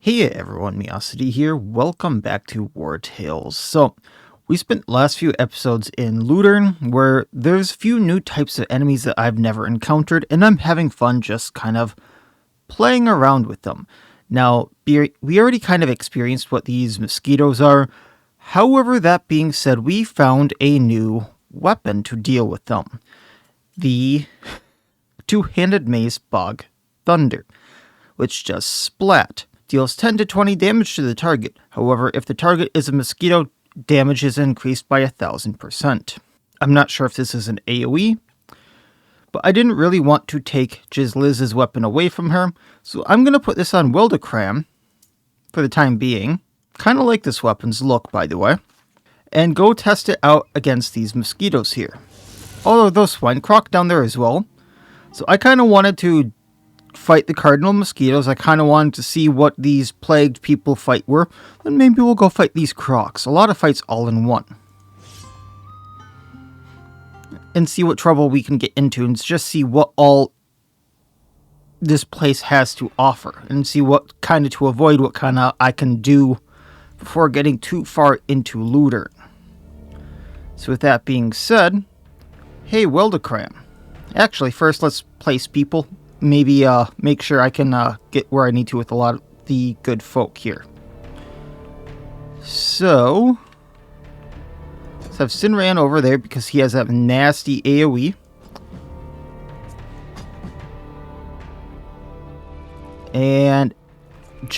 Hey everyone, Miacidae here. Welcome back to Wartales. So, we spent the last few episodes in Ludern, where there's a few new types of enemies that I've never encountered, and I'm having fun just kind of playing around with them. Now, we already kind of experienced what these mosquitoes are. However, that being said, we found a new weapon to deal with them. The two-handed mace Bog Thunder, which just splat. Deals 10 to 20 damage to the target. However, if the target is a mosquito, damage is increased by 1,000%. I'm not sure if this is an AoE, but I didn't really want to take Liz's weapon away from her, so I'm going to put this on Wildecram for the time being. Kind of like this weapon's look, by the way. And go test it out against these mosquitoes here. Although those swine croc down there as well. So I kind of wanted to fight the Cardinal mosquitoes. I kind of wanted to see what these plagued people fight were. Then maybe we'll go fight these crocs. A lot of fights all in one. And see what trouble we can get into and just see what all this place has to offer. And see what kind of to avoid, what kind of I can do before getting too far into Ludern. So with that being said, hey Wildecram. Actually, first let's place people. Maybe make sure I can get where I need to with a lot of the good folk here. So, let's have Sinran over there because he has that nasty AoE. And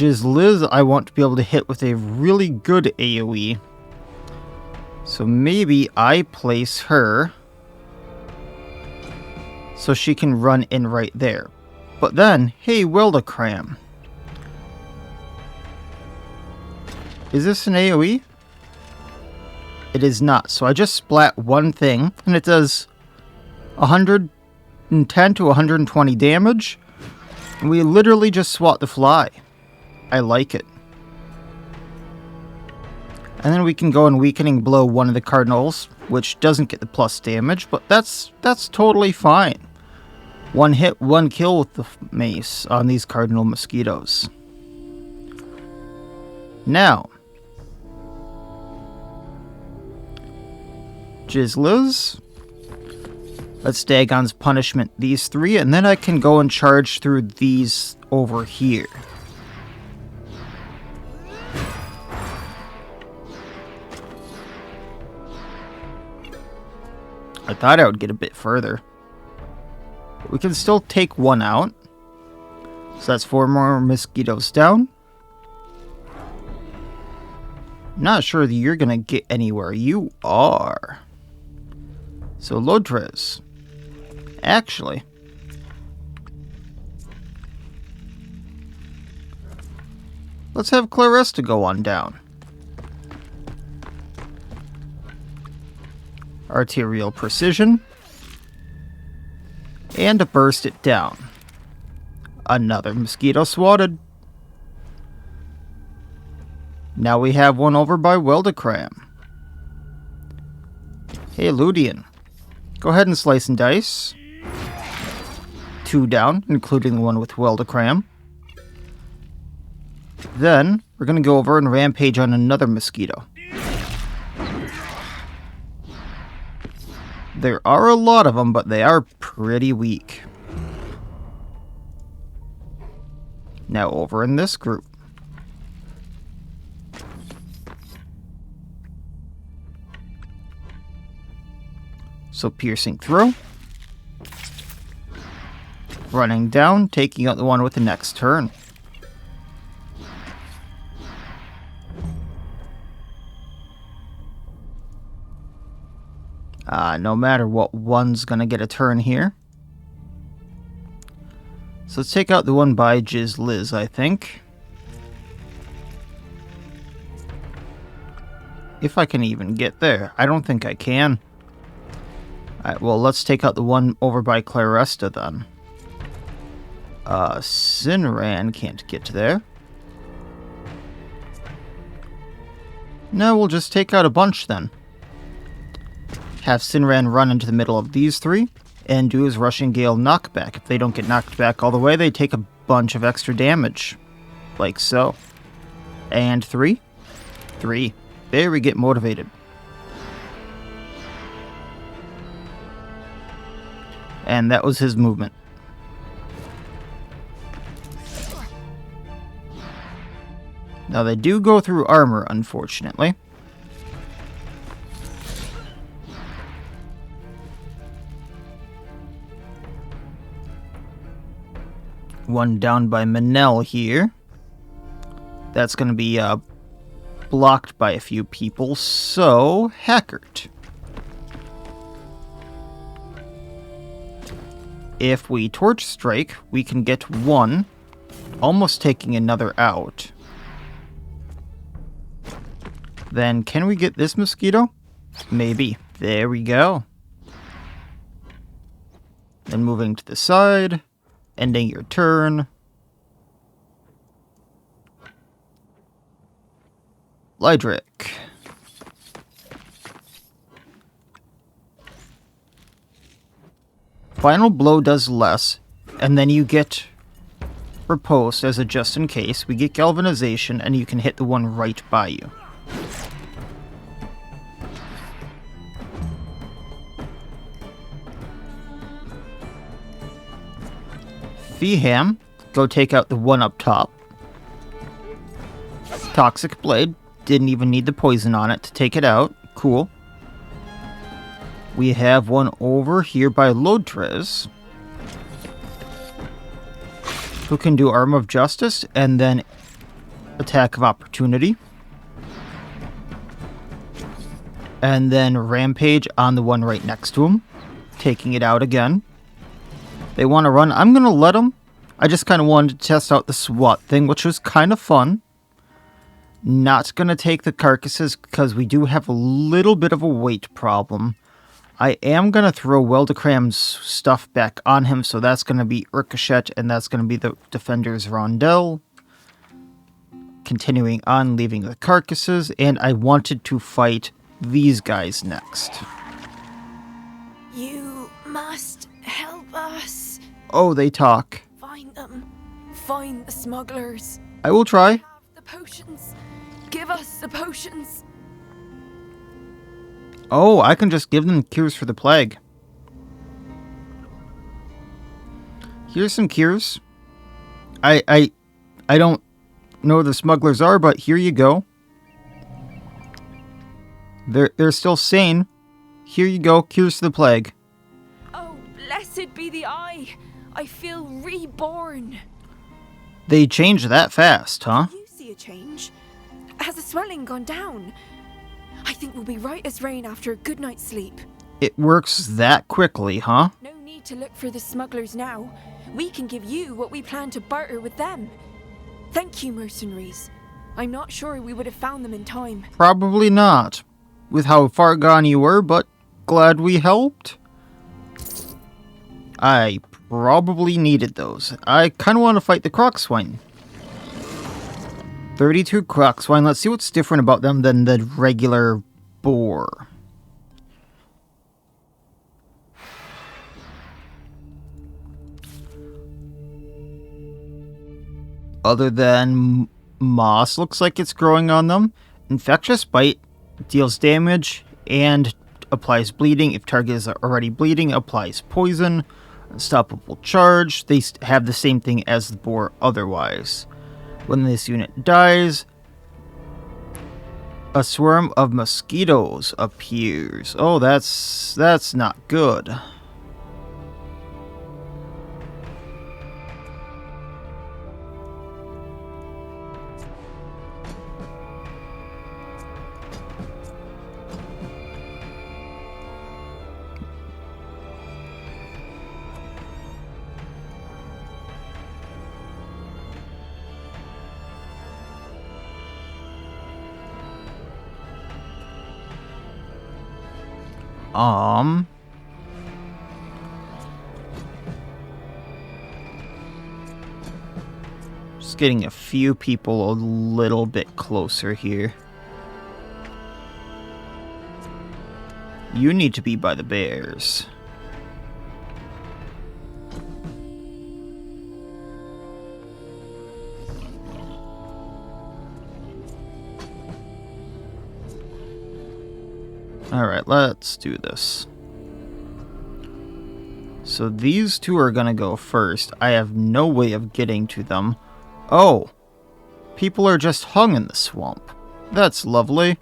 Liz, I want to be able to hit with a really good AoE. So maybe I place her so she can run in right there. But then, hey Wildecram. Is this an AoE? It is not. So I just splat one thing, and it does 110 to 120 damage. And we literally just swat the fly. I like it. And then we can go and weakening blow one of the Cardinals, which doesn't get the plus damage, but that's totally fine. One hit, one kill with the mace on these Cardinal mosquitoes. Now, Liz, let's Dagon's punishment these three, and then I can go and charge through these over here. I thought I would get a bit further. We can still take one out. So that's 4 more mosquitoes down. Not sure that you're going to get anywhere. You are. So Lodres. Actually. Let's have Claresta go on down. Arterial precision. And to burst it down. Another mosquito swatted. Now we have one over by Wildecram. Hey Ludern. Go ahead and slice and dice. 2 down, including the one with Wildecram. Then, we're going to go over and rampage on another mosquito. There are a lot of them, but they are pretty weak. Now over in this group. So piercing through. Running down, taking out the one with the next turn. No matter what, one's gonna get a turn here. So let's take out the one by Liz, I think. If I can even get there. I don't think I can. Alright, well, let's take out the one over by Claresta then. Sinran can't get there. No, we'll just take out a bunch then. Have Sinran run into the middle of these three, and do his Rushing Gale knockback. If they don't get knocked back all the way, they take a bunch of extra damage. Like so. And 3. 3. There we get motivated. And that was his movement. Now they do go through armor, unfortunately. One down by Manel here. That's going to be blocked by a few people, so Hackert. If we Torch Strike, we can get one, almost taking another out. Then can we get this Mosquito? Maybe. There we go. Then moving to the side, ending your turn. Lydric. Final Blow does less, and then you get Riposte as a just in case. We get Galvanization, and you can hit the one right by you. Feeham, go take out the one up top. Toxic Blade, didn't even need the poison on it to take it out. Cool. We have one over here by Lodrez, who can do Arm of Justice and then Attack of Opportunity. And then Rampage on the one right next to him, taking it out again. They want to run. I'm going to let them. I just kind of wanted to test out the SWAT thing, which was kind of fun. Not going to take the carcasses because we do have a little bit of a weight problem. I am going to throw Weldecram's stuff back on him, so that's going to be Ricochet, and that's going to be the Defender's Rondelle. Continuing on, leaving the carcasses, and I wanted to fight these guys next. You must help us. Oh, they talk. Find them. Find the smugglers. I will try. Have the potions. Give us the potions. Oh, I can just give them cures for the plague. Here's some cures. I don't know who the smugglers are, but here you go. They're still sane. Here you go, cures for the plague. Oh, blessed be the eye. I feel reborn. They changed that fast, huh? You see a change? Has the swelling gone down? I think we'll be right as rain after a good night's sleep. It works that quickly, huh? No need to look for the smugglers now. We can give you what we plan to barter with them. Thank you, mercenaries. I'm not sure we would have found them in time. Probably not, with how far gone you were, but glad we helped. I probably needed those. I kind of want to fight the Crocswine. 32 Crocswine. Let's see what's different about them than the regular boar. Other than moss, looks like it's growing on them. Infectious Bite deals damage and applies bleeding. If target is already bleeding, applies poison. Unstoppable Charge. They have the same thing as the boar otherwise. When this unit dies, a swarm of mosquitoes appears. Oh, that's not good. Just getting a few people a little bit closer here. You need to be by the bears. Alright, let's do this. So these two are gonna go first. I have no way of getting to them. Oh! People are just hung in the swamp. That's lovely.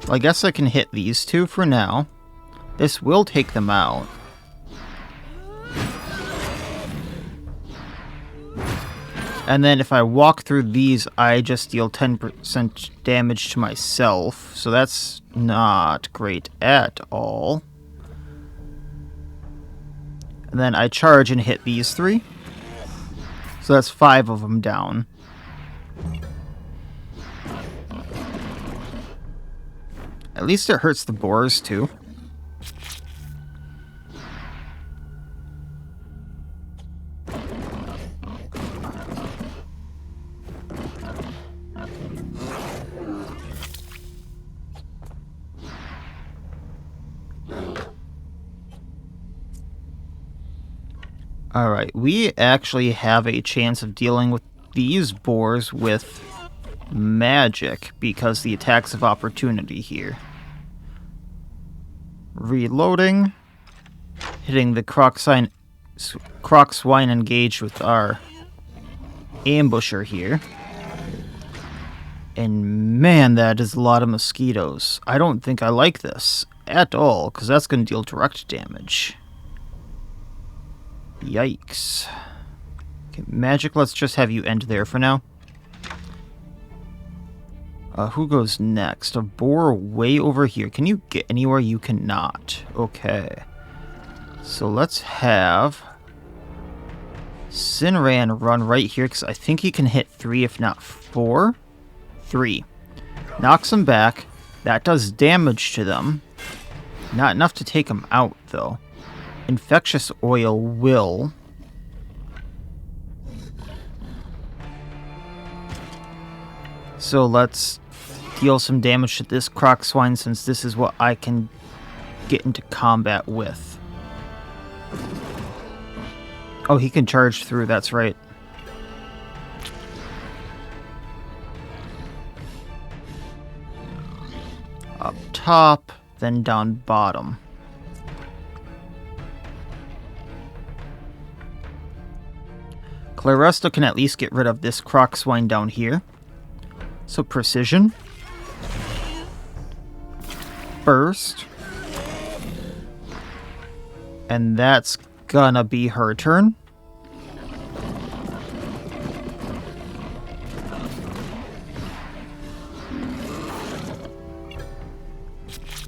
Well, I guess I can hit these two for now. This will take them out. And then if I walk through these, I just deal 10% damage to myself. So that's not great at all. And then I charge and hit these three. So that's 5 of them down. At least it hurts the boars too. Alright, we actually have a chance of dealing with these boars with magic because the attacks of opportunity here. Reloading. Hitting the Crocswine engaged with our ambusher here. And man, that is a lot of mosquitoes. I don't think I like this at all, because that's going to deal direct damage. Yikes. Okay, magic, let's just have you end there for now. Who goes next? A boar way over here. Can you get anywhere? You cannot. Okay. So let's have Sinran run right here, because I think he can hit 3, if not 4. 3. Knocks them back. That does damage to them. Not enough to take them out, though. Infectious oil will. So let's deal some damage to this Crocswine, since this is what I can get into combat with. Oh, he can charge through, that's right. Up top, then down bottom. Claresta can at least get rid of this Crocswine down here. So precision. Burst. And that's gonna be her turn.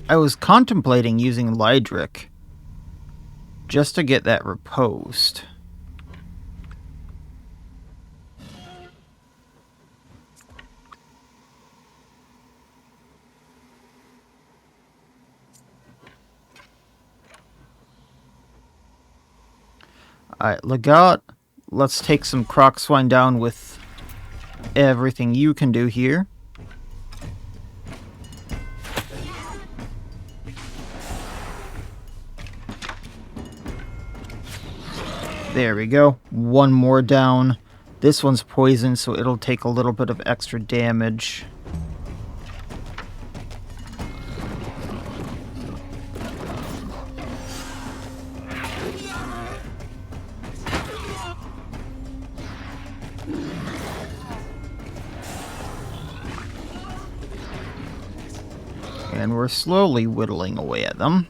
I was contemplating using Lydric just to get that riposte. Alright, Legat, let's take some Crocswine down with everything you can do here. There we go. One more down. This one's poisoned, so it'll take a little bit of extra damage. And we're slowly whittling away at them.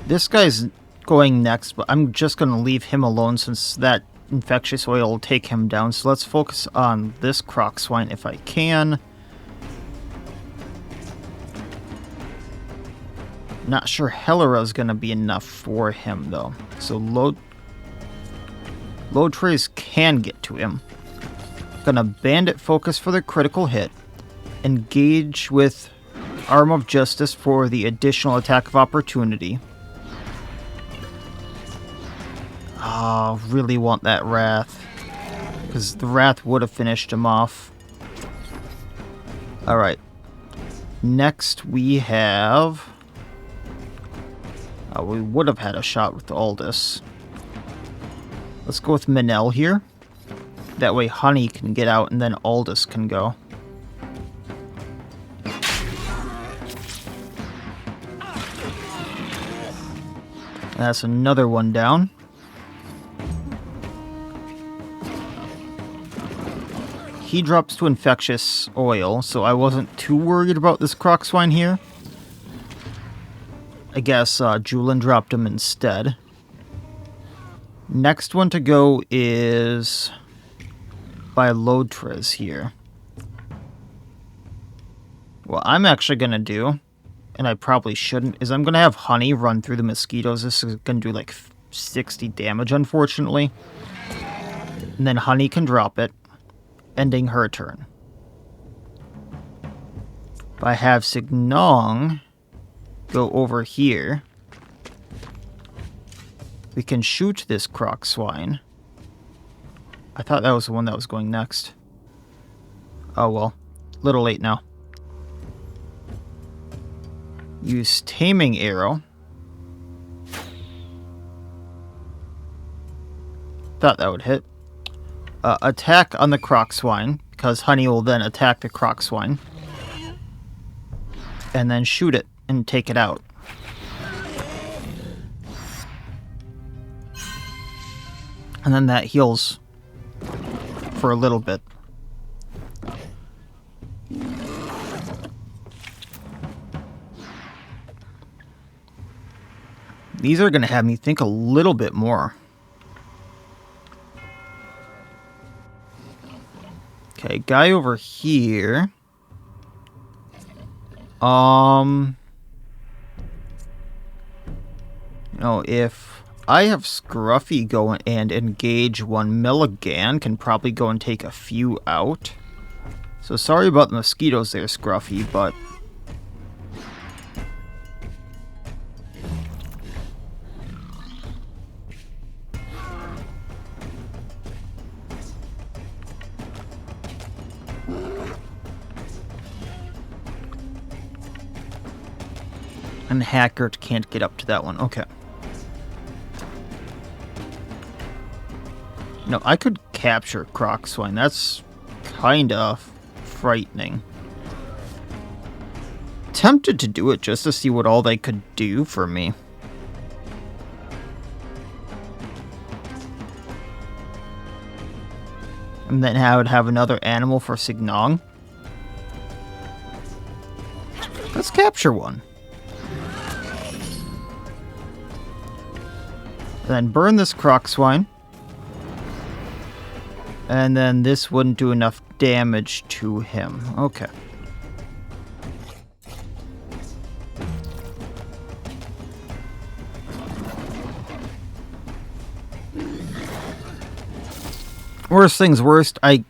This guy's going next, but I'm just going to leave him alone since that infectious oil will take him down. So let's focus on this Crocswine if I can. Not sure Helera's going to be enough for him, though. So load trays can get to him. Gonna bandit focus for the critical hit. Engage with Arm of Justice for the additional attack of opportunity. Oh, really want that Wrath, because the Wrath would have finished him off. Alright. Next we have We would have had a shot with Aldous. Let's go with Manel here. That way Honey can get out and then Aldous can go. That's another one down. He drops to infectious oil, so I wasn't too worried about this Crocswine here. I guess Julian dropped him instead. Next one to go is by Lodres here. What I'm actually going to do, and I probably shouldn't, is I'm going to have Honey run through the Mosquitoes. This is going to do like 60 damage, unfortunately. And then Honey can drop it, ending her turn. If I have Signong go over here, we can shoot this Crocswine. I thought that was the one that was going next. Oh well, little late now. Use Taming Arrow. Thought that would hit. Attack on the Crocswine, because Honey will then attack the Crocswine. And then shoot it and take it out. And then that heals for a little bit. These are going to have me think a little bit more. Okay, guy over here. You know, if I have Scruffy go and engage one, Milligan can probably go and take a few out. So sorry about the Mosquitoes there, Scruffy, but... And Hackert can't get up to that one. Okay. No, I could capture Crocswine. That's kind of frightening. Tempted to do it just to see what all they could do for me. And then I would have another animal for Signong. Let's capture one. Then burn this Crocswine. And then this wouldn't do enough damage to him. Okay. Worst things worst, I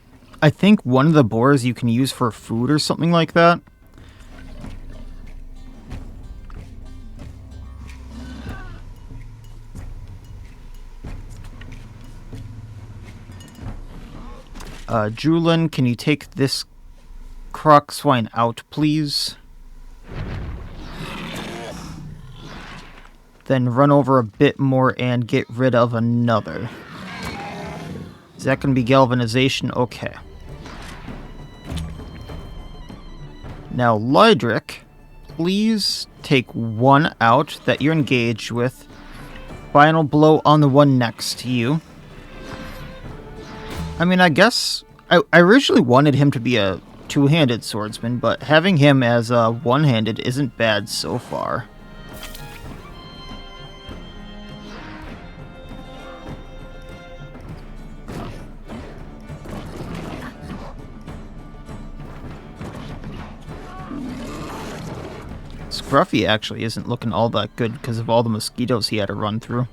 think one of the boars you can use for food or something like that. Julian, can you take this Crocswine out, please? Then run over a bit more and get rid of another. Is that going to be galvanization? Okay. Now, Lydric, please take one out that you're engaged with. Final blow on the one next to you. I mean, I guess I originally wanted him to be a two-handed swordsman, but having him as a one-handed isn't bad so far. Scruffy actually isn't looking all that good because of all the Mosquitoes he had to run through.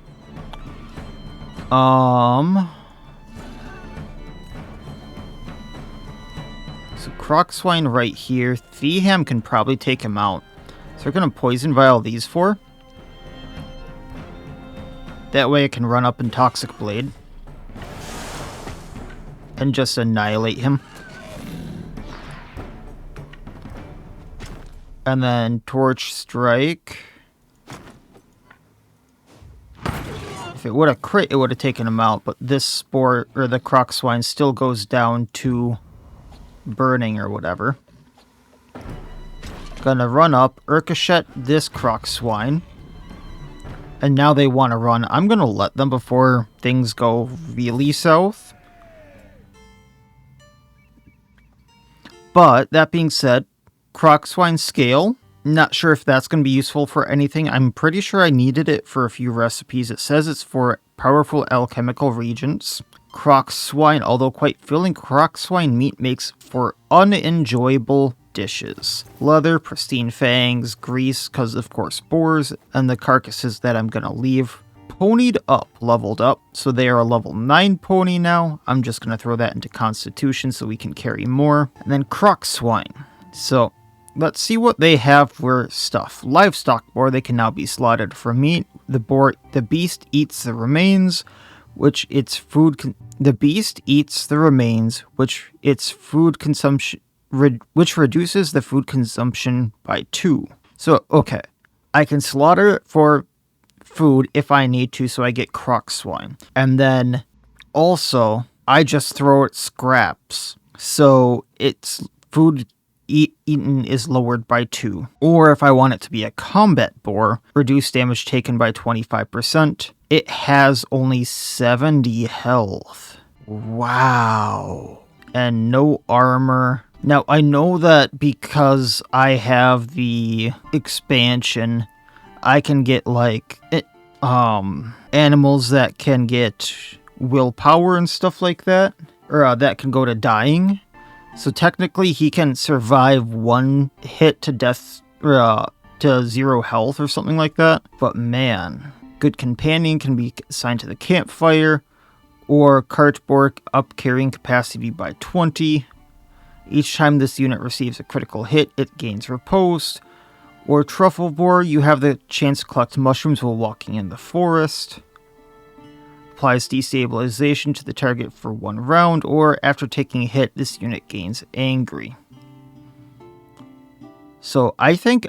So Crocswine right here. Theham can probably take him out. So we're going to Poison Vial these four. That way I can run up and Toxic Blade. And just annihilate him. And then Torch Strike. if it would have crit, it would have taken him out, but this spore, or the Crocswine, still goes down to burning or whatever. Gonna run up, ricochet this Crocswine. And now they want to run. I'm gonna let them before things go really south. But, that being said, Crocswine scale. Not sure if that's going to be useful for anything. I'm pretty sure I needed it for a few recipes. It says it's for powerful alchemical reagents. Crocswine, although quite filling, Crocswine meat makes for unenjoyable dishes. Leather, pristine fangs, grease, because of course spores, and the carcasses that I'm going to leave. Ponied up, leveled up, so they are a level 9 pony now. I'm just going to throw that into Constitution so we can carry more. And then Crocswine. So, let's see what they have for stuff. Livestock boar, they can now be slaughtered for meat. The beast eats the remains, which its food the beast eats the remains, which its food consumption which reduces the food consumption by 2. So, okay. I can slaughter it for food if I need to, so I get Crocswine. And then also I just throw it scraps. So its food eaten is lowered by 2. Or if I want it to be a combat boar, reduce damage taken by 25%. It has only 70 health. Wow. And no armor. Now, I know that because I have the expansion, I can get, like, animals that can get willpower and stuff like that. Or that can go to dying. So technically, he can survive one hit to death, to 0 health or something like that. But man, good companion can be assigned to the campfire, or cartboard up carrying capacity by 20. Each time this unit receives a critical hit, it gains riposte. Or truffle boar, you have the chance to collect mushrooms while walking in the forest. Applies destabilization to the target for 1 round, or after taking a hit, this unit gains angry. So I think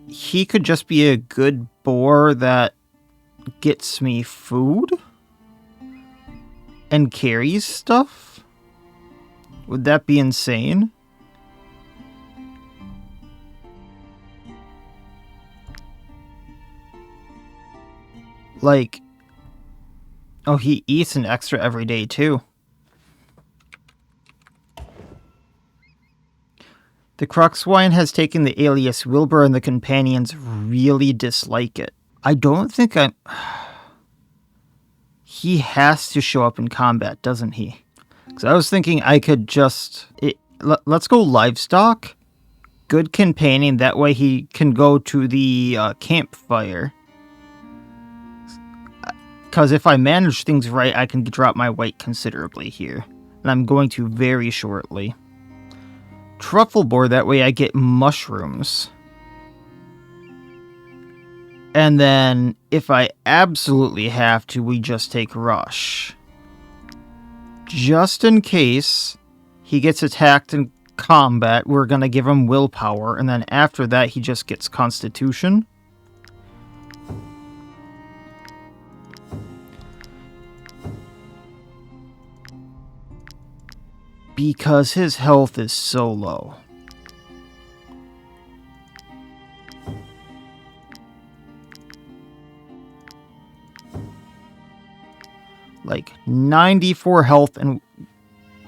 he could just be a good boar that gets me food and carries stuff. Would that be insane? Like, oh, he eats an extra every day, too. The Crocswine has taken the alias Wilbur, and the companions really dislike it. I don't think I'm... He has to show up in combat, doesn't he? Because I was thinking I could just... let's go livestock. Good companion, that way he can go to the campfire. Because if I manage things right, I can drop my weight considerably here. And I'm going to very shortly. Truffle boar, that way I get mushrooms. And then, if I absolutely have to, we just take rush. Just in case he gets attacked in combat, we're going to give him willpower. And then after that, he just gets constitution. Because his health is so low. Like 94 health, and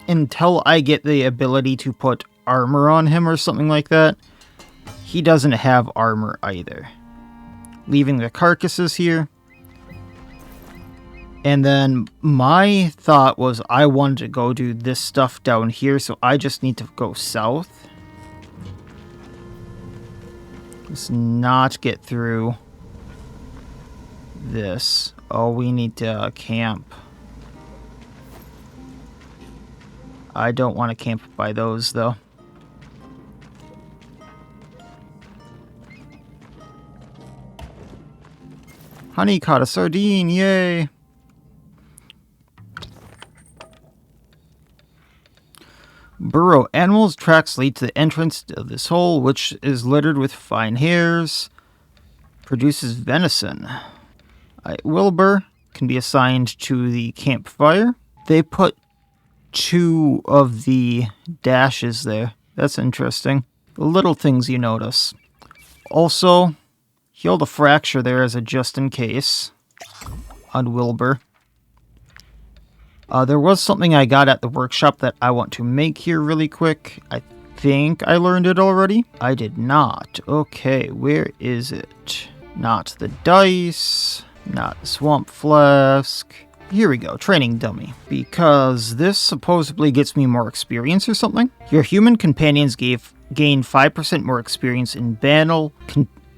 until I get the ability to put armor on him or something like that, he doesn't have armor either. Leaving the carcasses here. And then my thought was I wanted to go do this stuff down here, so I just need to go south. Let's not get through this. Oh, we need to camp. I don't want to camp by those, though. Honey caught a sardine, yay! Burrow. Animals' tracks lead to the entrance of this hole, which is littered with fine hairs. Produces venison. Wilbur, can be assigned to the campfire. They put 2 of the dashes there. That's interesting. The little things you notice. Also, heal the fracture there as a just in case on Wilbur. There was something I got at the workshop that I want to make here really quick. I think I learned it already. I did not. Okay, where is it? Not the dice, not the swamp flask. Here we go, training dummy. Because this supposedly gets me more experience or something. Your human companions gain 5% more experience in battle.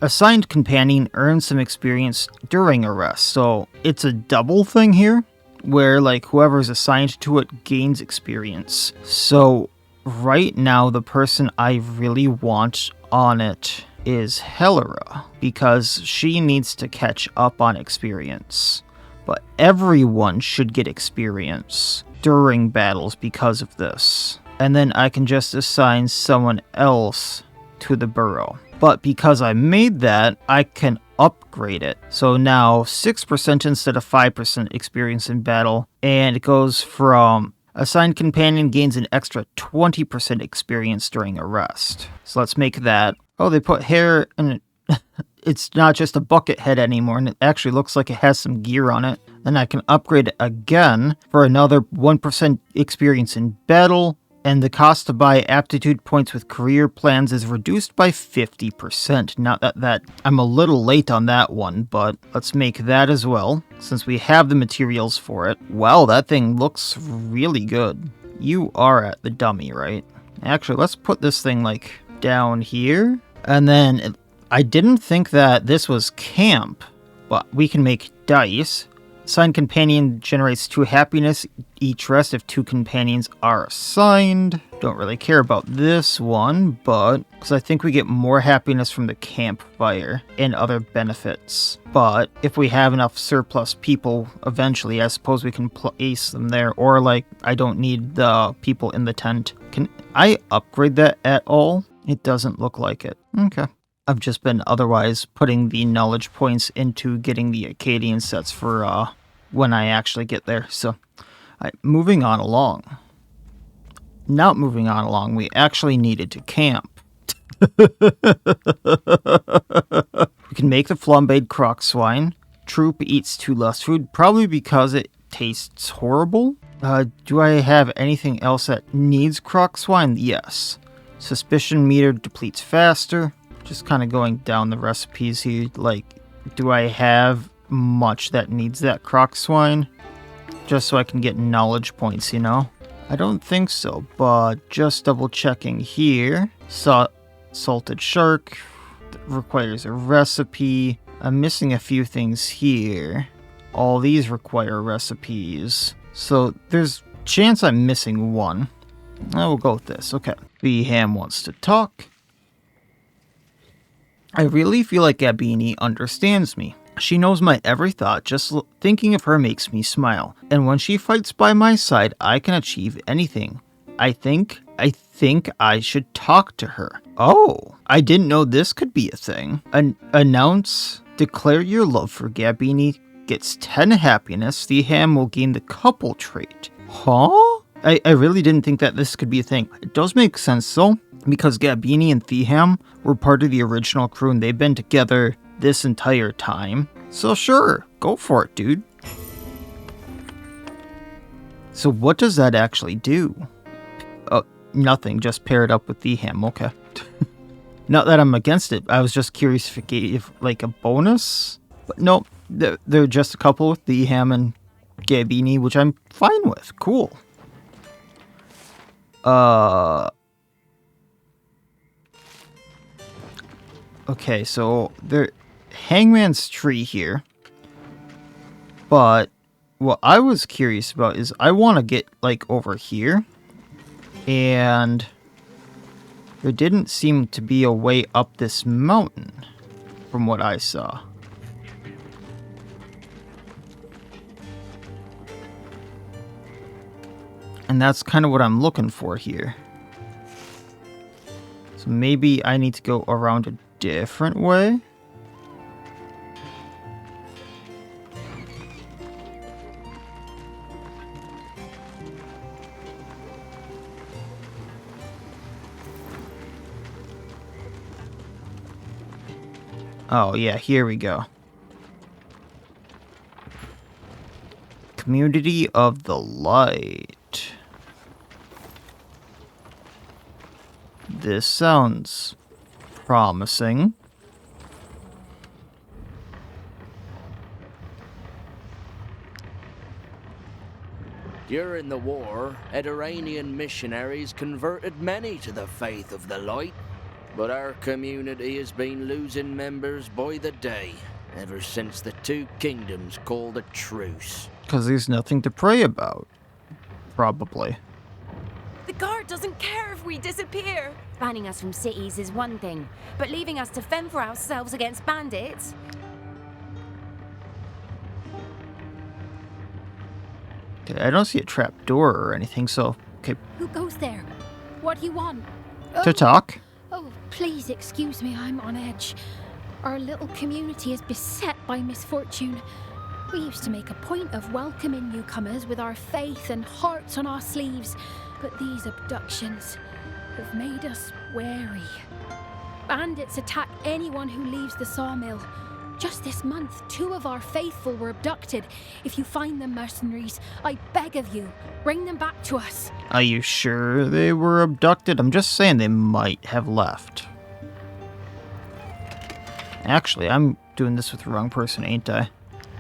Assigned companion earns some experience during a rest. So it's a double thing here, where like whoever's assigned to it gains experience. So right now the person I really want on it is Helera, because she needs to catch up on experience. But everyone should get experience during battles because of this. And then I can just assign someone else to the burrow. But because I made that, I can upgrade it. So now 6% instead of 5% experience in battle. And it goes from assigned companion gains an extra 20% experience during a rest. So let's make that. Oh, they put hair in it. It's not just a bucket head anymore, and it actually looks like it has some gear on it. Then I can upgrade it again for another 1% experience in battle, and the cost to buy aptitude points with career plans is reduced by 50%. Not that I'm a little late on that one, but let's make that as well, since we have the materials for it. Wow, that thing looks really good. You are at the dummy, right? Actually, let's put this thing, like, down here, and then I didn't think that this was camp, but we can make dice. Assigned companion generates 2 happiness each rest if 2 companions are assigned. Don't really care about this one, but because I think we get more happiness from the campfire and other benefits. But if we have enough surplus people eventually, I suppose we can place them there. Or like, I don't need the people in the tent. Can I upgrade that at all? It doesn't look like it. Okay. I've just been otherwise putting the knowledge points into getting the Acadian sets for when I actually get there. So, moving on along. Not moving on along, we actually needed to camp. We can make the flambéed Crocswine. Troop eats 2 less food, probably because it tastes horrible. Do I have anything else that needs Crocswine? Yes. Suspicion meter depletes faster. Just kind of going down the recipes here, like, do I have much that needs that Crocswine? Just so I can get knowledge points, you know? I don't think so, but just double checking here. Salted shark requires a recipe. I'm missing a few things here. All these require recipes. So there's a chance I'm missing one. I will go with this, okay. The ham wants to talk. I really feel like Gabini understands me. She knows my every thought, just thinking of her makes me smile. And when she fights by my side, I can achieve anything. I think I should talk to her. Oh, I didn't know this could be a thing. Declare your love for Gabini, gets 10 happiness, the ham will gain the couple trait. Huh? I really didn't think that this could be a thing. It does make sense though, because Gabini and Theham were part of the original crew and they've been together this entire time. So sure, go for it, dude. So what does that actually do? Oh, nothing, just pair it up with Theham, okay. Not that I'm against it, I was just curious if it gave like a bonus. But no, they're just a couple with Theham and Gabini, which I'm fine with, cool. Okay, so there, Hangman's tree here. But what I was curious about is I want to get like over here, and there didn't seem to be a way up this mountain from what I saw. And that's kind of what I'm looking for here. So maybe I need to go around a different way. Oh, yeah, here we go. Community of the Light. This sounds promising. During the war, Eduranian missionaries converted many to the faith of the light, but our community has been losing members by the day ever since the two kingdoms called a truce. Because there's nothing to pray about. Probably. The guard doesn't care if we disappear. Banning us from cities is one thing, but leaving us to fend for ourselves against bandits? Okay, I don't see a trap door or anything, so... Okay, Who goes there? What do you want? to talk. Oh, please excuse me, I'm on edge. Our little community is beset by misfortune. We used to make a point of welcoming newcomers with our faith and hearts on our sleeves, but these abductions have made us wary. Bandits attack anyone who leaves the sawmill. Just this month, 2 of our faithful were abducted. If you find them, mercenaries, I beg of you, bring them back to us. Are you sure they were abducted? I'm just saying they might have left. Actually, I'm doing this with the wrong person, ain't I?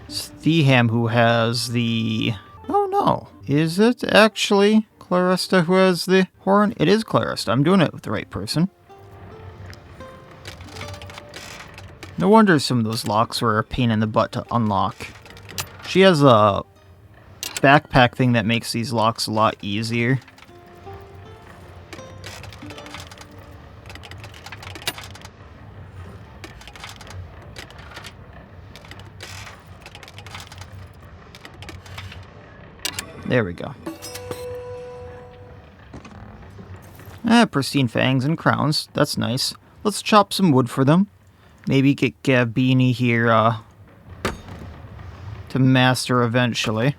It's Theham who has the... Oh no. Is it actually Clarista who has the horn? It is Clarista. I'm doing it with the right person. No wonder some of those locks were a pain in the butt to unlock. She has a backpack thing that makes these locks a lot easier. There we go. Pristine fangs and crowns. That's nice. Let's chop some wood for them. Maybe get Gabini here to master eventually.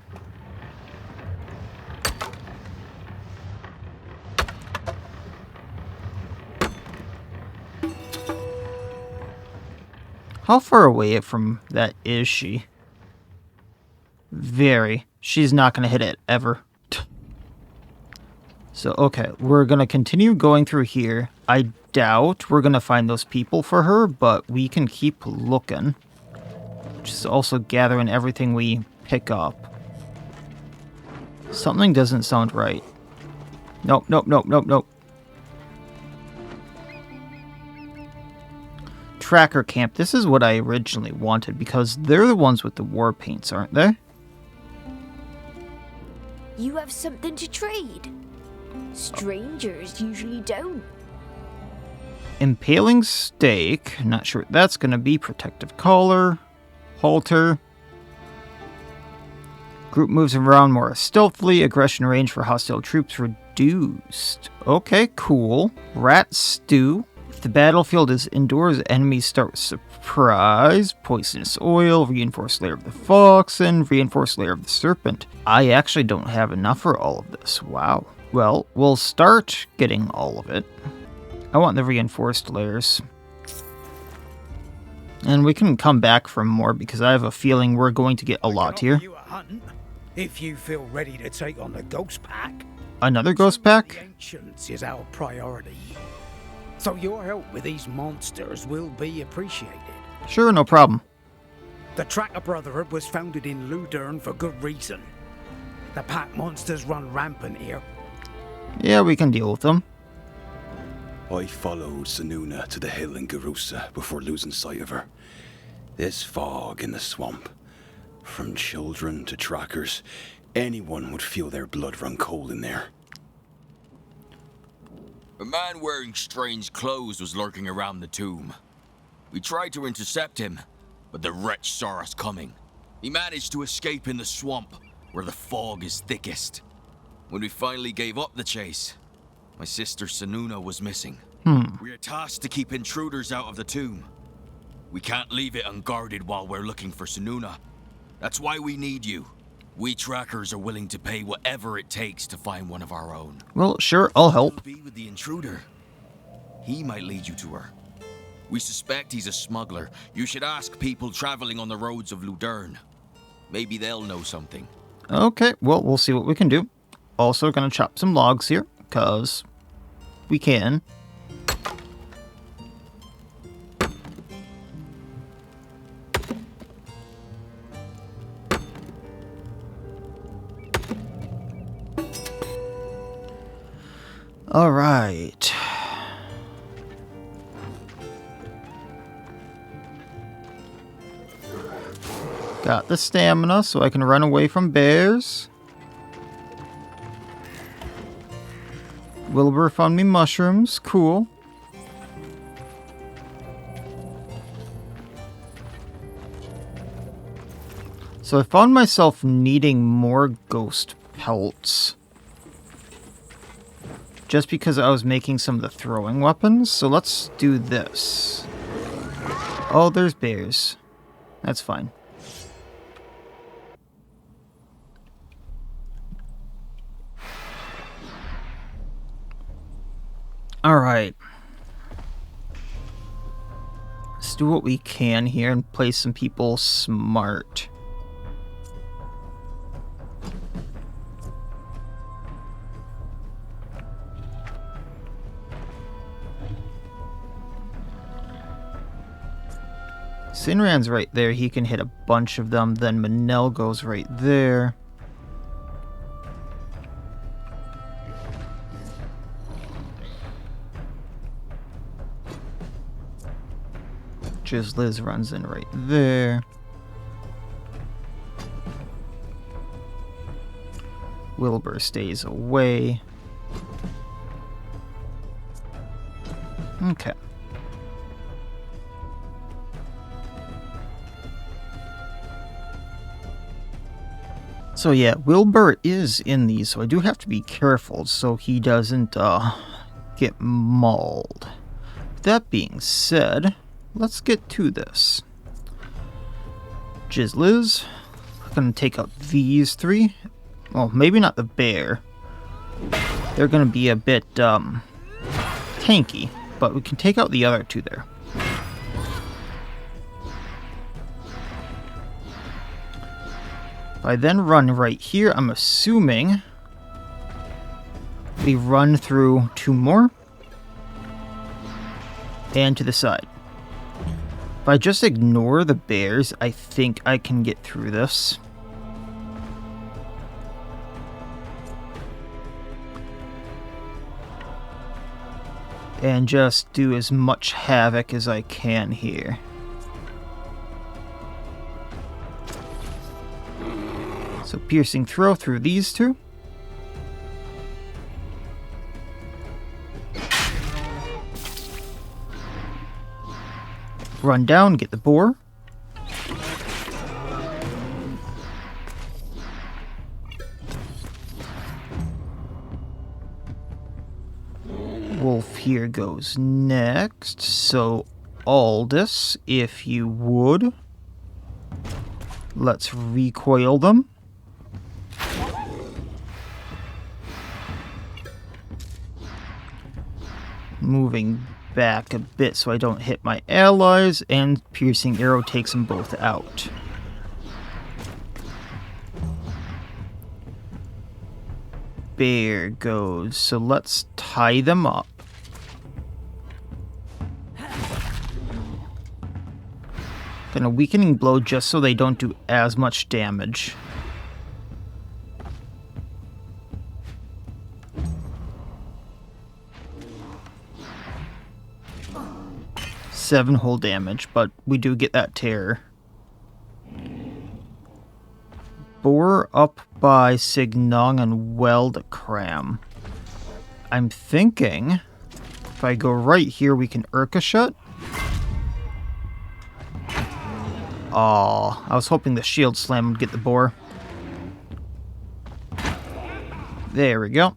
How far away from that is she? Very. She's not going to hit it, ever. So, okay, we're going to continue going through here. I doubt we're going to find those people for her, but we can keep looking. Just also gathering everything we pick up. Something doesn't sound right. Nope, nope, nope, nope, nope. Tracker camp. This is what I originally wanted, because they're the ones with the war paints, aren't they? You have something to trade. Strangers usually don't. Impaling stake. Not sure what that's going to be. Protective collar. Halter. Group moves around more stealthily. Aggression range for hostile troops reduced. Okay, cool. Rat stew. If the battlefield is indoors, enemies start with surprise. Poisonous oil. Reinforced layer of the fox. And reinforced layer of the serpent. I actually don't have enough for all of this. Wow. Well, we'll start getting all of it. I want the reinforced layers. And we can come back for more because I have a feeling we're going to get a lot here. You a hunt, if you feel ready to take on the ghost pack. Another ghost pack? The ancients is our priority. So your help with these monsters will be appreciated. Sure, no problem. The Tracker Brotherhood was founded in Ludern for good reason. The pack monsters run rampant here. Yeah, we can deal with them. I followed Sununa to the hill in Garusa before losing sight of her. This fog in the swamp. From children to trackers, anyone would feel their blood run cold in there. A man wearing strange clothes was lurking around the tomb. We tried to intercept him, but the wretch saw us coming. He managed to escape in the swamp, where the fog is thickest. When we finally gave up the chase, my sister Sununa was missing. We are tasked to keep intruders out of the tomb. We can't leave it unguarded while we're looking for Sununa. That's why we need you. We trackers are willing to pay whatever it takes to find one of our own. Well, sure, I'll help. Be with the intruder. He might lead you to her. We suspect he's a smuggler. You should ask people traveling on the roads of Ludern. Maybe they'll know something. Okay, well, we'll see what we can do. Also gonna chop some logs here, because we can. All right. Got the stamina so I can run away from bears. Wilbur found me mushrooms. Cool. So I found myself needing more ghost pelts. Just because I was making some of the throwing weapons. So let's do this. Oh, there's bears. That's fine. Alright. Let's do what we can here and play some people smart. Sinran's right there. He can hit a bunch of them. Then Manel goes right there. Just Liz runs in right there. Wilbur stays away. Okay. So yeah, Wilbur is in these, so I do have to be careful so he doesn't get mauled. That being said, let's get to this. Jizliz, I'm gonna take out these three. Well, maybe not the bear. They're gonna be a bit tanky, but we can take out the other two there. If I then run right here, I'm assuming we run through two more and to the side. If I just ignore the bears, I think I can get through this. And just do as much havoc as I can here. So piercing throw through these two. Run down, get the boar. Wolf here goes next. So Aldous, if you would. Let's recoil them. Moving back a bit so I don't hit my allies, and piercing arrow takes them both out. Bear goes, so let's tie them up. Then a weakening blow just so they don't do as much damage. Seven whole damage, but we do get that terror. Boar up by Signong and Weldcram. I'm thinking if I go right here, we can Urkashut. Aw, I was hoping the shield slam would get the boar. There we go.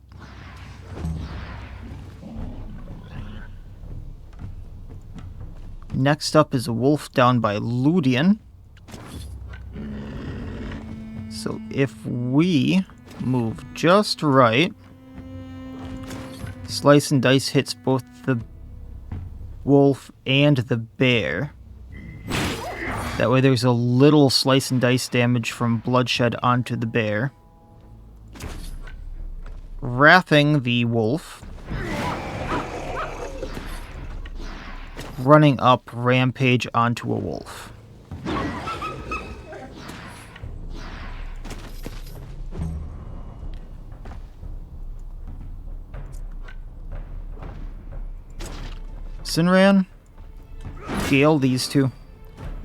Next up is a wolf down by Ludern. So if we move just right, slice and dice hits both the wolf, and the bear. That way there's a little slice and dice damage from bloodshed onto the bear. Wrathing the wolf. Running up rampage onto a wolf. Sinran, Gale these two.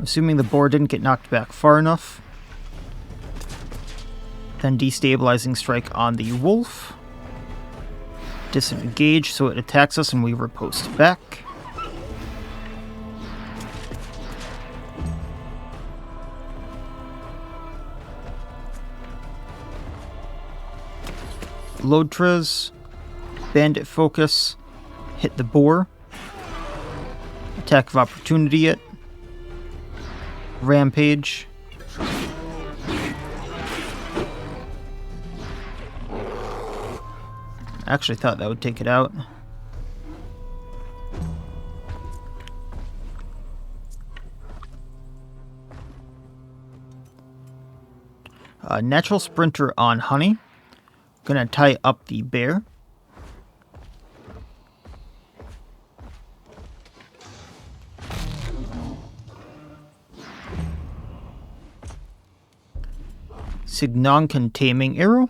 Assuming the boar didn't get knocked back far enough. Then destabilizing strike on the wolf. Disengage so it attacks us and we riposte back. Load Trez, Bandit Focus, hit the boar. Attack of opportunity it. Rampage. Actually thought that would take it out. Natural Sprinter on Honey. Gonna tie up the bear. Signonkan Taming Arrow.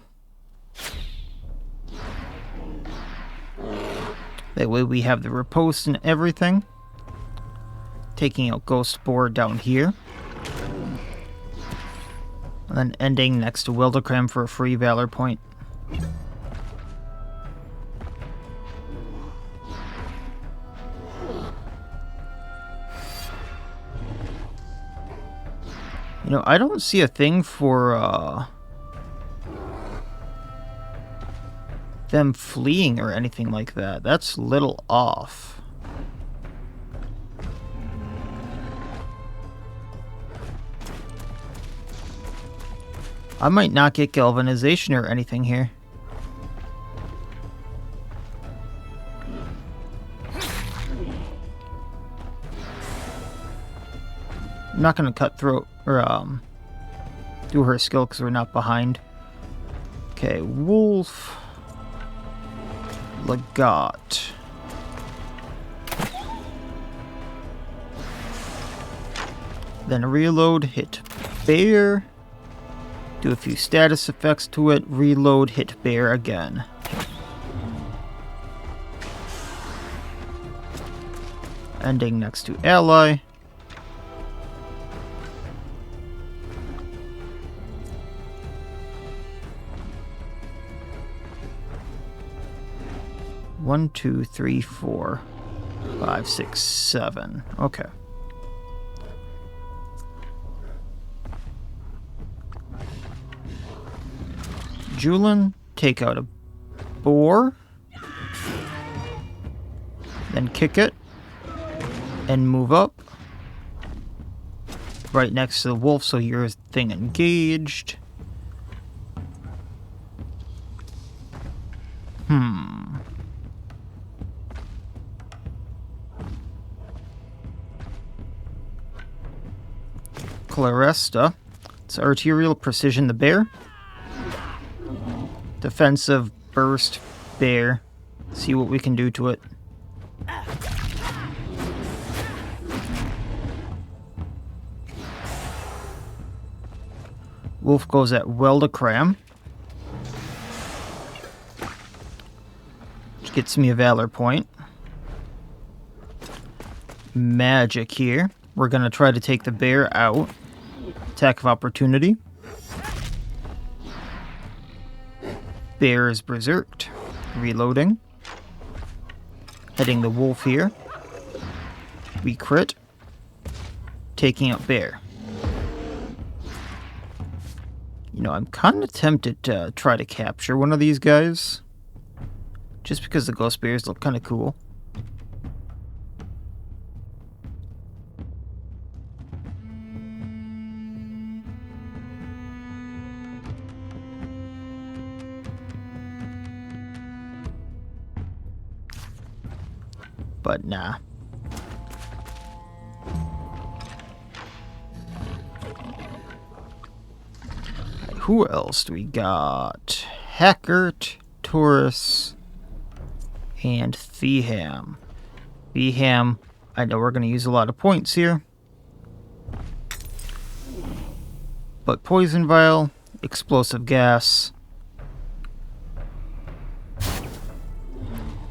That way we have the riposte and everything. Taking out Ghost Boar down here. And then ending next to Wildecram for a free Valor point. You know, I don't see a thing for them fleeing or anything like that. That's a little off. I might not get galvanization or anything here. I'm not going to cut throat or do her skill because we're not behind. Okay, Wolf. Legat. Then reload, hit bear. Do a few status effects to it. Reload, hit bear again. Ending next to ally. One, two, three, 4, 5, 6, 7. Okay. Julin, take out a boar. Then kick it. And move up. Right next to the wolf, so your thing engaged. Claresta. It's arterial precision the bear. Defensive burst bear. See what we can do to it. Wolf goes at Wildecram. Which gets me a Valor point. Magic here. We're going to try to take the bear out. Attack of opportunity. Bear is berserked. Reloading. Hitting the wolf here. We crit. Taking out bear. You know, I'm kind of tempted to try to capture one of these guys. Just because the ghost bears look kind of cool. But nah. who else do we got? Hackert, Taurus, and Theham. Theham, I know we're going to use a lot of points here. But Poison Vial, Explosive Gas,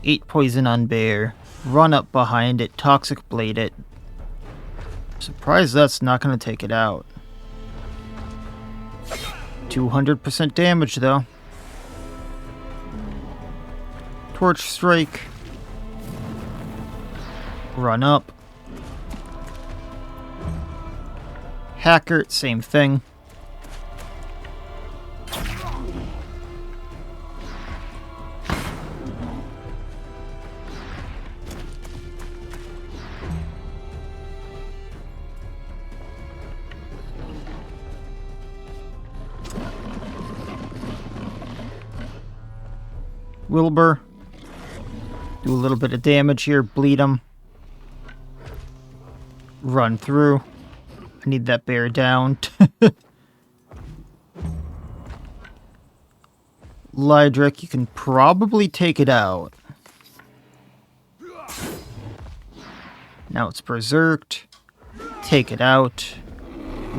8 Poison on Bear, run up behind it, Toxic Blade it. Surprised that's not going to take it out. 200% damage though. Torch Strike. Run up. Hacker, same thing. Wilbur. Do a little bit of damage here, bleed him. Run through. I need that bear down. Lydric, you can probably take it out. Now it's berserked. Take it out.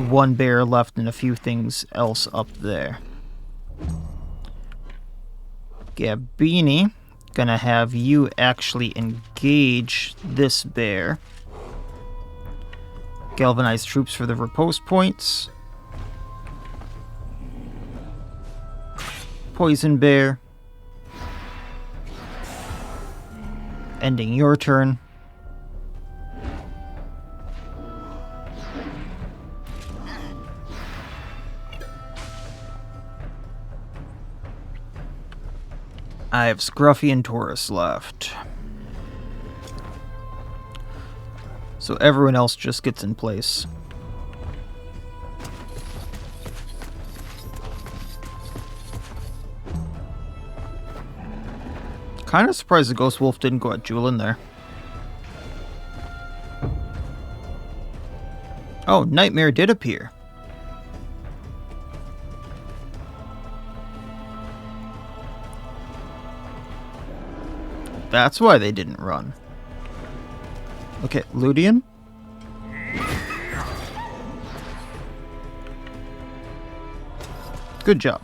1 bear left and a few things else up there. Gabini, gonna have you actually engage this bear. Galvanize troops for the riposte points. Poison bear. Ending your turn. I have Scruffy and Taurus left. So everyone else just gets in place. Kind of surprised the Ghost Wolf didn't go at Julin there. Oh, Nightmare did appear. That's why they didn't run. Okay, Ludian. Good job.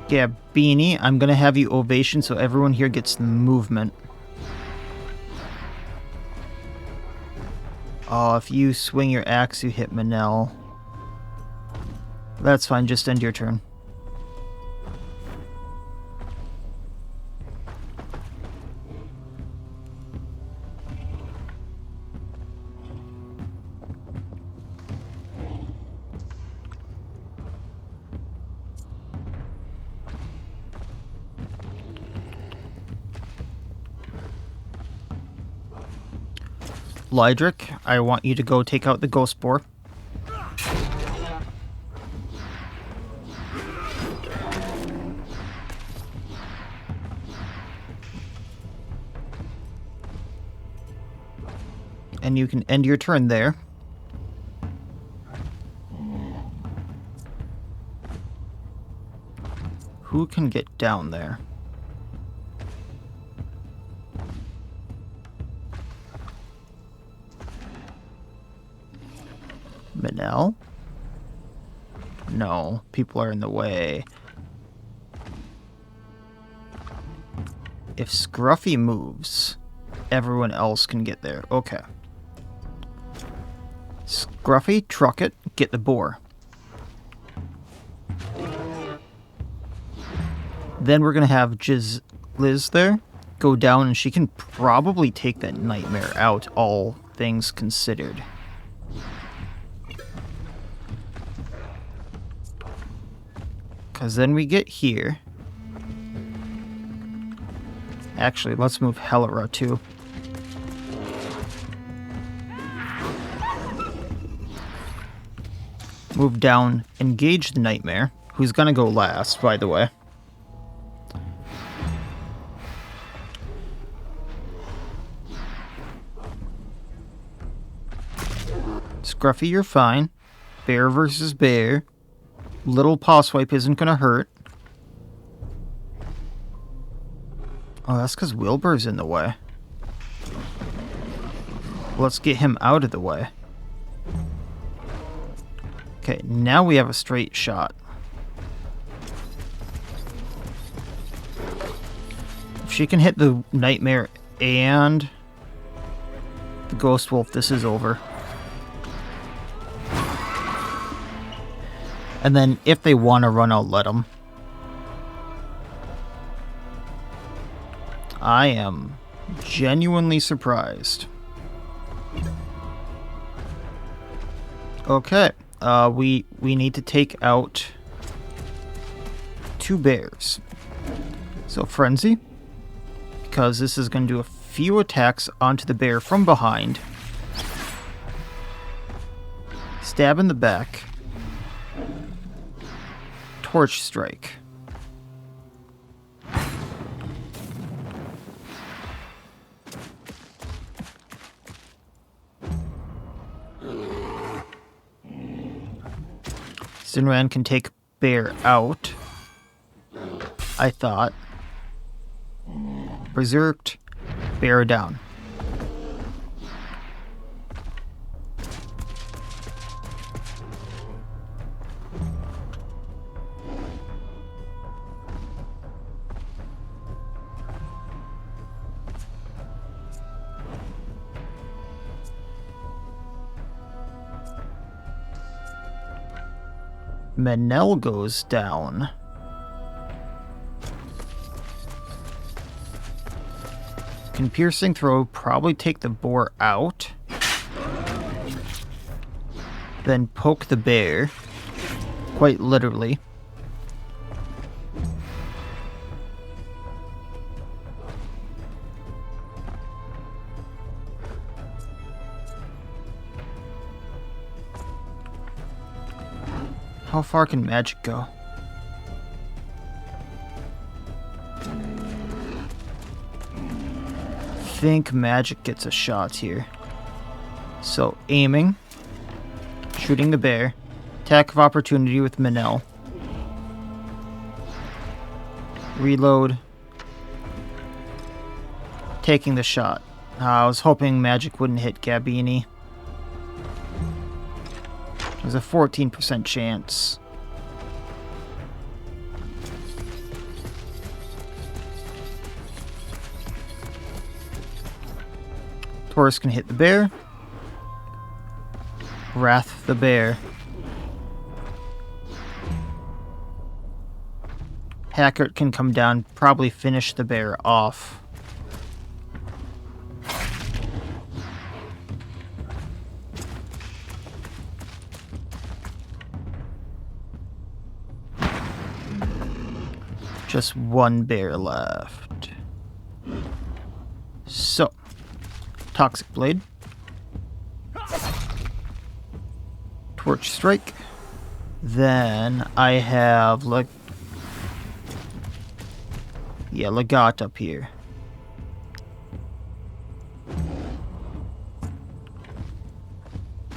Gabini, I'm gonna have you ovation so everyone here gets the movement. Oh, if you swing your axe, you hit Manel. That's fine, just end your turn. Lydric, I want you to go take out the Ghost Boar. And you can end your turn there. Who can get down there? Manel? No, people are in the way. If Scruffy moves, everyone else can get there. Okay. Scruffy, truck it, get the boar. Then we're going to have Liz there go down, and she can probably take that nightmare out, all things considered. Because then we get here. Actually, let's move Helera too. Move down, engage the nightmare, who's gonna go last, by the way. Scruffy, you're fine. Bear versus bear. Little paw swipe isn't gonna hurt. Oh, that's because Wilbur's in the way. Let's get him out of the way. Okay, now we have a straight shot. If she can hit the Nightmare and the Ghost Wolf, this is over. And then if they want to run, I'll let them. I am genuinely surprised. Okay, we need to take out 2 bears. So Frenzy, because this is going to do a few attacks onto the bear from behind. Stab in the back. Torch Strike. Sinran can take bear out, I thought. Berserked, bear down. Menel goes down. Can Piercing Throw probably take the boar out? Then poke the bear. Quite literally. How far can magic go? I think magic gets a shot here. So aiming, shooting the bear, attack of opportunity with Manel. Reload. Taking the shot. I was hoping magic wouldn't hit Gabini. There's a 14% chance. Taurus can hit the bear. Wrath the bear. Hackert can come down, probably finish the bear off. Just one bear left. So, Toxic Blade. Torch Strike. Then I have Legat up here.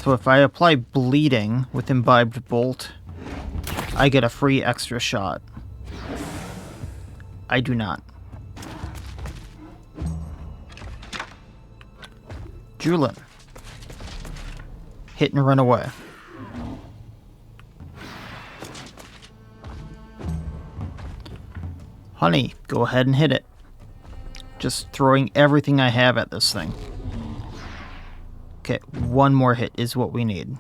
So if I apply Bleeding with Imbibed Bolt, I get a free extra shot. I do not. Julin. Hit and run away. Honey, go ahead and hit it. Just throwing everything I have at this thing. Okay, one more hit is what we need.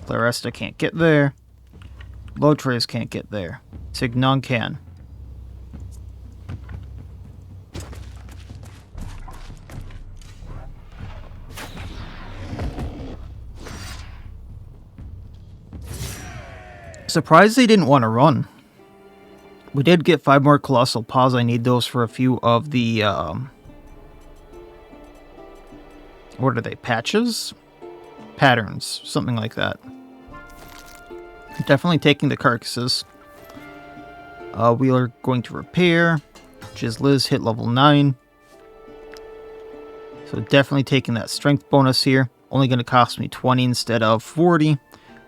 Claresta can't get there. Lotres can't get there. Signon can. Surprised they didn't want to run. We did get 5 more Colossal Paws. I need those for a few of the, what are they, patches? Patterns, something like that. Definitely taking the carcasses. We are going to repair. Jizliz hit level 9. So definitely taking that strength bonus here. only going to cost me 20 instead of 40.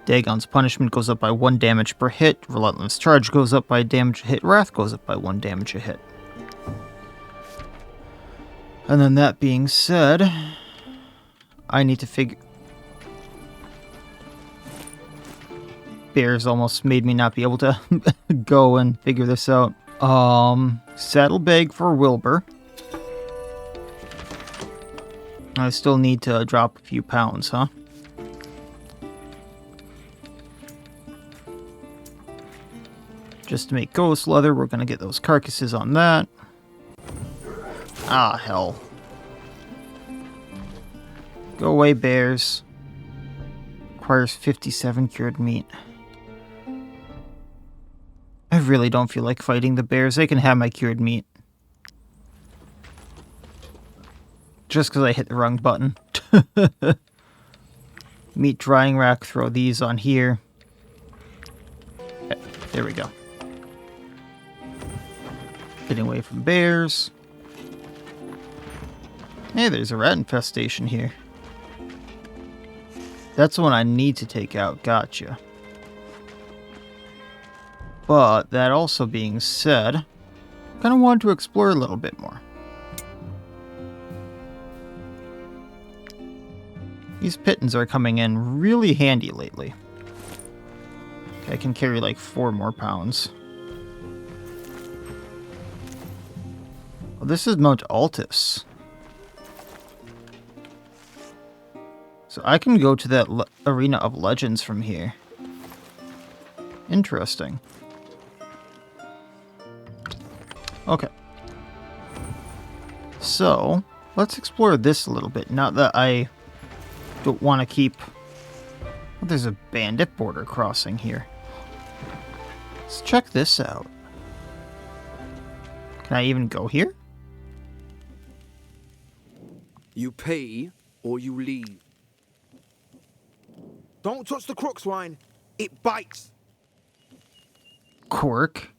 Dagon's Punishment goes up by 1 damage per hit. Relentless Charge goes up by damage a hit. Wrath goes up by 1 damage a hit. And then that being said, I need to figure... Bears almost made me not be able to go and figure this out. Saddlebag for Wilbur. I still need to drop a few pounds, huh? Just to make ghost leather, we're gonna get those carcasses on that. Ah, hell. Go away, bears. Requires 57 cured meat. I really don't feel like fighting the bears. They can have my cured meat. Just because I hit the wrong button. Meat drying rack, throw these on here. Okay, there we go. Getting away from bears. Hey, there's a rat infestation here. That's the one I need to take out. Gotcha. But, that also being said, I kind of want to explore a little bit more. These pittons are coming in really handy lately. Okay, I can carry like 4 more pounds. Oh, this is Mount Altus. So I can go to that Arena of Legends from here. Interesting. Okay. So, let's explore this a little bit. Not that I don't want to keep... Oh, there's a bandit border crossing here. Let's check this out. Can I even go here? You pay or you leave. Don't touch the Crocswine. It bites. Quirk.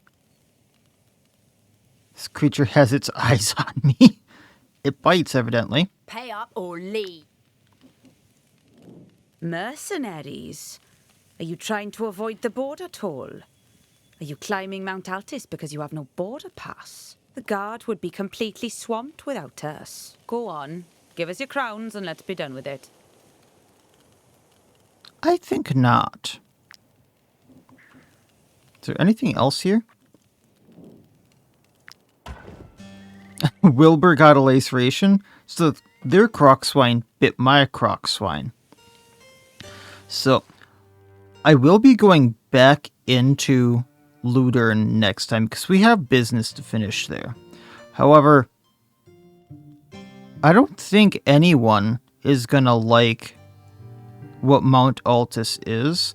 This creature has its eyes on me. It bites, evidently. Pay up or leave. Mercenaries? Are you trying to avoid the border toll? Are you climbing Mount Altus because you have no border pass? The guard would be completely swamped without us. Go on, give us your crowns and let's be done with it. I think not. Is there anything else here? Wilbur got a laceration, so their Crocswine bit my Crocswine. So, I will be going back into Ludern next time, because we have business to finish there. However, I don't think anyone is gonna like what Mount Altus is,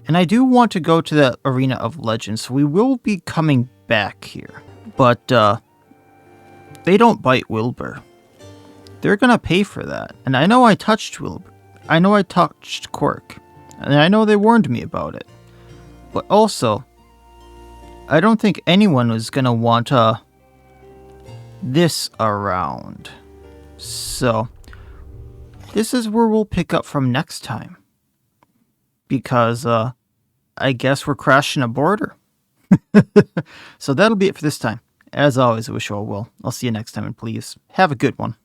and I do want to go to the Arena of Legends, so we will be coming back here. But, they don't bite Wilbur. They're gonna pay for that. And I know I touched Wilbur. I know I touched Quirk. And I know they warned me about it. But also, I don't think anyone was gonna want this around. So, this is where we'll pick up from next time. Because, I guess we're crashing a border. So that'll be it for this time. As always, I wish you all well. I'll see you next time, and please, have a good one.